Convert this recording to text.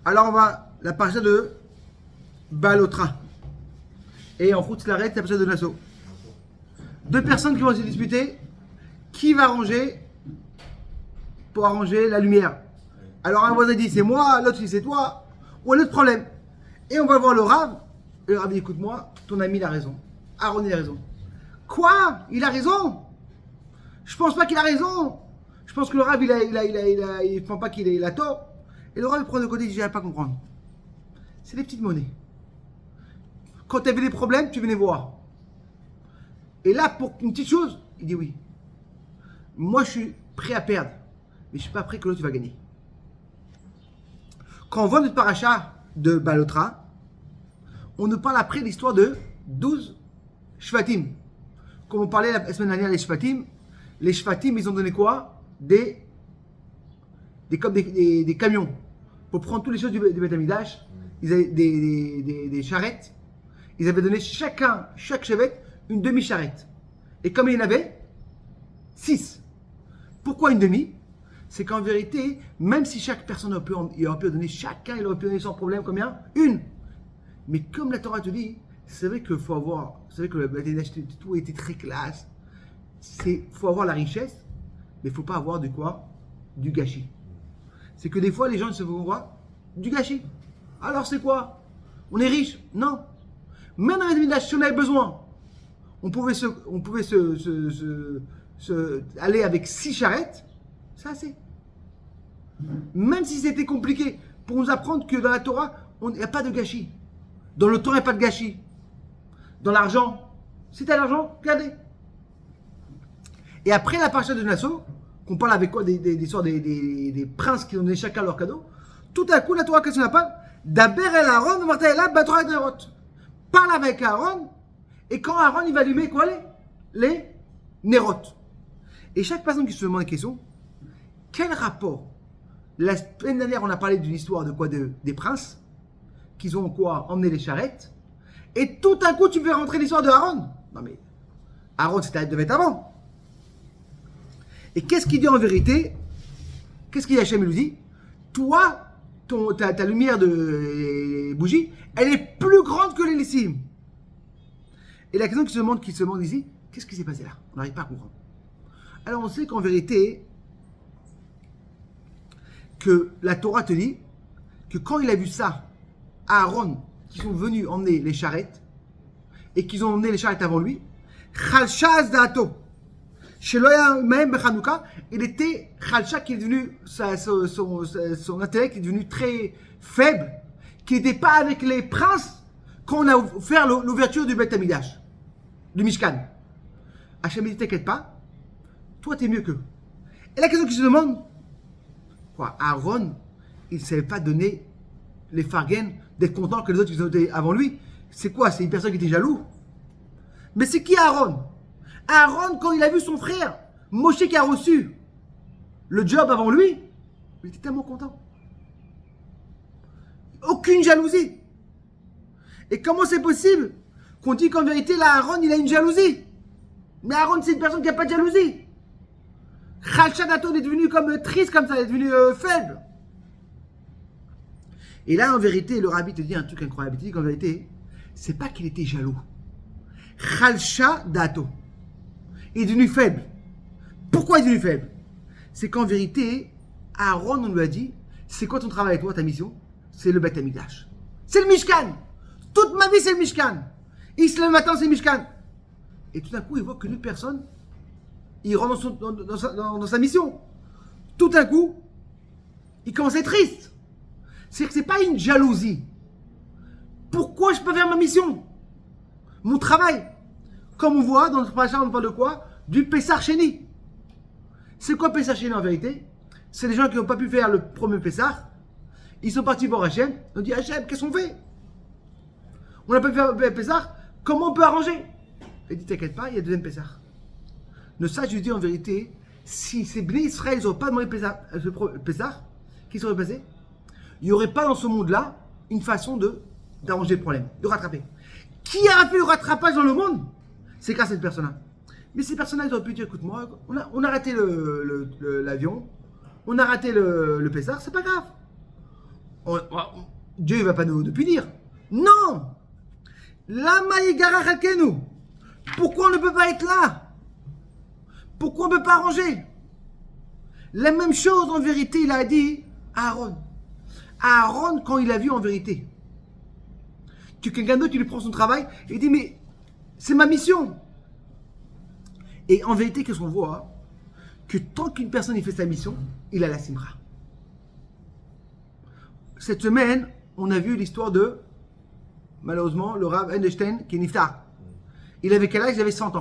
Alors on va la partie de Balotra. Et en route la l'arrête, la partie de Nassau. Deux personnes qui vont se disputer. Qui va ranger pour arranger la lumière? Alors un voisin dit c'est moi, l'autre dit c'est toi. Ou un autre problème. Et on va voir le Rav. Et le Rav dit écoute-moi, ton ami il a raison. Aaron il a raison. Quoi? Il a raison? Je pense pas qu'il a raison. Je pense que le Rav il pense pas qu'il a tort. Et le Rav il prend de côté, il dit j'arrive pas à comprendre. C'est des petites monnaies. Quand tu avais des problèmes, tu venais voir. Et là, pour une petite chose, il dit oui. Moi, je suis prêt à perdre, mais je suis pas prêt que l'autre va gagner. Quand on voit notre paracha de Balotra, on nous parle après l'histoire de 12 Shvatim. Comme on parlait la semaine dernière des Shvatim, les Shvatim, ils ont donné quoi? Des camions pour prendre toutes les choses du Beth Amikdash. Ils avaient des charrettes. Ils avaient donné chaque chevet, une demi-charrette. Et comme il y en avait 6. Pourquoi une demi? C'est qu'en vérité, même si chaque personne aurait pu donner, chacun il aurait pu donner sans problème combien? Une. Mais comme la Torah te dit, c'est vrai qu'il faut avoir, c'est vrai que le Beth Amikdash tout était très classe. Il faut avoir la richesse, mais il ne faut pas avoir du gâchis. C'est que des fois les gens se font voir du gâchis. Alors c'est quoi? On est riche? Non. Même dans les si on avait besoin, on pouvait aller avec 6 charrettes, c'est assez. Même si c'était compliqué, pour nous apprendre que dans la Torah, il n'y a pas de gâchis. Dans le temps, il n'y a pas de gâchis. Dans l'argent, si tu as l'argent, regardez. Et après la paracha de Nassau, qu'on parle avec quoi des princes qui ont donné chacun leur cadeau, tout à coup, la Torah, qu'est-ce qu'on appelle? Daber el Aaron, Martaïla, Batra et Nerot. Parle avec Aaron, et quand Aaron, il va allumer quoi? Les Nerot. Et chaque personne qui se demande une question, quel rapport? La semaine dernière, on a parlé d'une histoire de quoi? Des princes, qu'ils ont quoi? Emmené les charrettes. Et tout à coup, tu fais rentrer l'histoire de Aaron. Non mais, Aaron, devait être avant. Et qu'est-ce qu'il dit en vérité? Qu'est-ce qu'il dit Hachem? Il nous dit, toi, ta lumière de bougie, elle est plus grande que les Nissim. Et la question qui se demande ici, qu'est-ce qui s'est passé là? On n'arrive pas à comprendre. Alors on sait qu'en vérité, que la Torah te dit que quand il a vu ça, Aaron, qui sont venus emmener les charrettes, et qu'ils ont emmené les charrettes avant lui, Chalshaz Dato, chez Loya même Bechanouka, il était Chalcha qui est devenu, son intellect est devenu très faible, qui n'était pas avec les princes quand on a offert l'ouverture du Beth Amikdash, du Mishkan. Hachem dit, t'inquiète pas, toi t'es mieux qu'eux. Et la question qui se demande, quoi, Aaron, il ne savait pas donner les fargen, d'être content que les autres ils ont été avant lui. C'est quoi? C'est une personne qui était jaloux. Mais c'est qui Aaron? Aaron, quand il a vu son frère, Moshe qui a reçu le job avant lui, il était tellement content. Aucune jalousie. Et comment c'est possible qu'on dit qu'en vérité, là, Aaron, il a une jalousie? Mais Aaron, c'est une personne qui n'a pas de jalousie. Chalchadaton est devenu comme triste comme ça, il est devenu faible. Et là, en vérité, le rabbi te dit un truc incroyable. Il dit qu'en vérité, c'est pas qu'il était jaloux. Chalchadato. Il est devenu faible. Pourquoi il est devenu faible? C'est qu'en vérité, Aaron, on lui a dit, c'est quoi ton travail, toi, ta mission? C'est le Beth Amikdash. C'est le Mishkan. Toute ma vie, c'est le Mishkan. Il se lève le matin, c'est le Mishkan. Et tout d'un coup, il voit qu'une personne, il rentre dans sa mission. Tout d'un coup, il commence à être triste. C'est que ce n'est pas une jalousie. Pourquoi je peux faire ma mission? Mon travail. Comme on voit dans notre paracha, on parle de quoi? Du Pessah Sheni. C'est quoi Pessah Sheni en vérité? C'est les gens qui n'ont pas pu faire le premier Pessah. Ils sont partis voir Hachem. Ils ont dit Hachem, qu'est-ce qu'on fait? On n'a pas pu faire le Pessah. Comment on peut arranger? Il dit t'inquiète pas, il y a le deuxième Pessah. Ne sache, je dis en vérité, si ces Bnei Israël n'auraient pas demandé Pessah, qu'est-ce qui serait passé? Il n'y aurait pas dans ce monde-là une façon d'arranger le problème, de rattraper. Qui a fait le rattrapage dans le monde? C'est grâce à cette personne-là. Mais ces personnes-là, ils auraient pu dire, écoute-moi, on a raté l'avion, on a raté le Pessah, c'est pas grave. Dieu ne va pas nous punir. Non. Lama yigara chalkenu. Pourquoi on ne peut pas être là? Pourquoi on ne peut pas arranger? La même chose, en vérité, il a dit à Aaron. À Aaron, quand il a vu en vérité, quelqu'un d'autre, tu lui prends son travail, et il dit, mais c'est ma mission. Et en vérité, qu'est-ce qu'on voit? Que tant qu'une personne il fait sa mission, il a la simra. Cette semaine, on a vu l'histoire de, malheureusement, le Rav Einstein qui est niftar. Il avait quel âge? Il avait 100 ans.